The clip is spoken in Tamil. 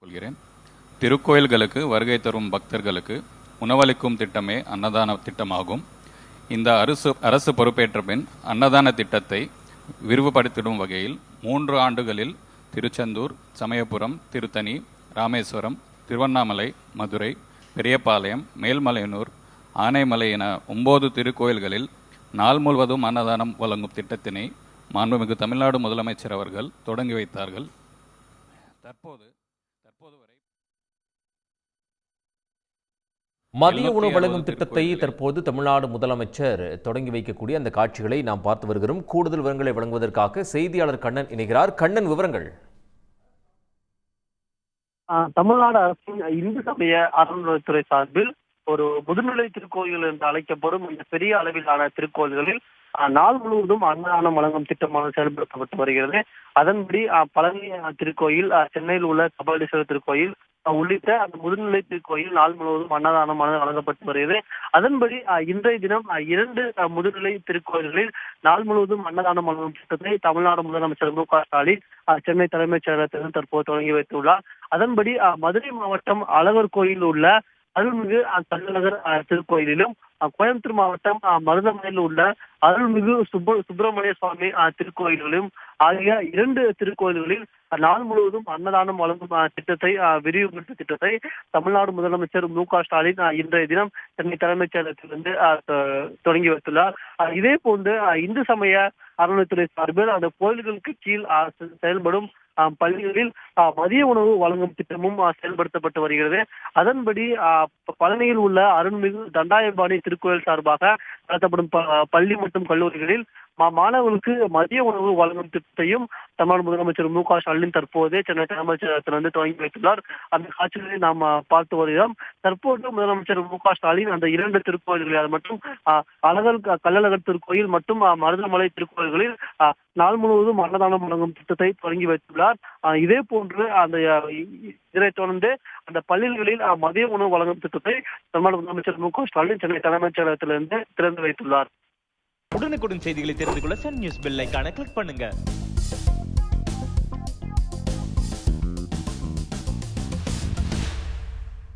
கொள்கிறேன். திருக்கோயில்களுக்கு வருகை தரும் பக்தர்களுக்கு உணவளிக்கும் திட்டமே அன்னதான திட்டமாகும். இந்த அரசு பொறுப்பேற்ற பின் அன்னதான திட்டத்தை விரிவுபடுத்திடும் வகையில் 3 ஆண்டுகளில் திருச்செந்தூர், சமயபுரம், திருத்தணி, ராமேஸ்வரம், திருவண்ணாமலை, மதுரை, பெரியபாளையம், மேல்மலையனூர், ஆனைமலை என 9 திருக்கோயில்களில் நாள் முழுவதும் அன்னதானம் வழங்கும் திட்டத்தினை மாண்புமிகு தமிழ்நாடு முதலமைச்சர் அவர்கள் தொடங்கி வைத்தார்கள். தற்போது வரை மதிய உணவு வழங்கும் திட்டத்தை தற்போது தமிழ்நாடு முதலமைச்சர் தொடங்கி வைக்கக்கூடிய அந்த காட்சிகளை நாம் பார்த்து வருகிறோம். கூடுதல் விவரங்களை வழங்குவதற்காக செய்தியாளர் கண்ணன் இணைகிறார். கண்ணன், விவரங்கள். தமிழ்நாடு அரசின் இந்து சமய அறநிலையத்துறை சார்பில் ஒரு முதுநிலை திருக்கோயில் என்று அழைக்கப்படும் இந்த பெரிய அளவிலான திருக்கோயில்களில் நாள் முழுவதும் அன்னதானம் வழங்கும் திட்டமானது செயல்படுத்தப்பட்டு வருகிறது. அதன்படி பழனி திருக்கோயில், சென்னையில் உள்ள கபாலீஸ்வரர் திருக்கோயில் உள்ளிட்ட அந்த முதுநிலை திருக்கோயில் நாள் முழுவதும் அன்னதானம் வழங்கப்பட்டு வருகிறது. அதன்படி இன்றைய தினம் 2 முதுநிலை திருக்கோயில்களில் நாள் முழுவதும் அன்னதானம் வழங்கும் திட்டத்தை தமிழ்நாடு முதலமைச்சர் மு க ஸ்டாலின் சென்னை தலைமைச் செயலகத்தில் தற்போது தொடங்கி வைத்துள்ளார். அதன்படி மதுரை மாவட்டம் அழகர் கோயில் உள்ள அருள்மிகு கள்ளழகர் திருக்கோயிலிலும், கோயம்புத்தூர் மாவட்டம் மருதமலையில் உள்ள அருள்மிகு சுப்பிரமணிய சுவாமி திருக்கோயில்களிலும் ஆகிய 2 திருக்கோயில்களில் நாள் முழுவதும் அன்னதானம் வழங்கும் திட்டத்தை விரிவுபடுத்தும் திட்டத்தை தமிழ்நாடு முதலமைச்சர் மு க ஸ்டாலின் இன்றைய தினம் சென்னை தலைமைச் செயலகத்திலிருந்து தொடங்கி வைத்துள்ளார். இதே போன்று இந்து சமய அறநிலையத்துறை சார்பில் அந்த கோயில்களுக்கு கீழ் செயல்படும் பள்ளிகளில் மதிய உணவு வழங்கும் திட்டமும் செயல்படுத்தப்பட்டு வருகிறது. அதன்படி பழனியில் உள்ள அருள்மிகு தண்டாயுதபாணி திருக்கோயில் சார்பாக நடத்தப்படும் பள்ளி மற்றும் கல்லூரிகளில் மாணவர்களுக்கு மதிய உணவு வழங்கும் திட்டத்தையும் தமிழ்நாடு முதலமைச்சர் மு க ஸ்டாலின் தற்போது சென்னை தலைமைச் செயலகத்திலிருந்து தொடங்கி வைத்துள்ளார். அந்த காட்சிகளை நாம் பார்த்து வருகிறோம். தற்போது முதலமைச்சர் மு க ஸ்டாலின் அந்த 2 திருக்கோயில்களில் மற்றும் கள்ளழகர் திருக்கோயில் மற்றும் மருதமலை திருக்கோயில்களில் நாள் முழுவதும் அன்னதானம் வழங்கும் திட்டத்தை தொடங்கி வைத்துள்ளார். இதே போன்று இதனைத் தொடர்ந்து அந்த பள்ளிகளில் மதிய உணவு வழங்கும் திட்டத்தை தமிழ்நாடு முதலமைச்சர் மு க ஸ்டாலின் சென்னை தலைமைச் செயலகத்திலிருந்து திறந்து வைத்துள்ளார். உடனுக்குடன் செய்திகளை தெரிந்து கொள்ள சன் நியூஸ் பெல் ஐகானை கிளிக் பண்ணுங்க.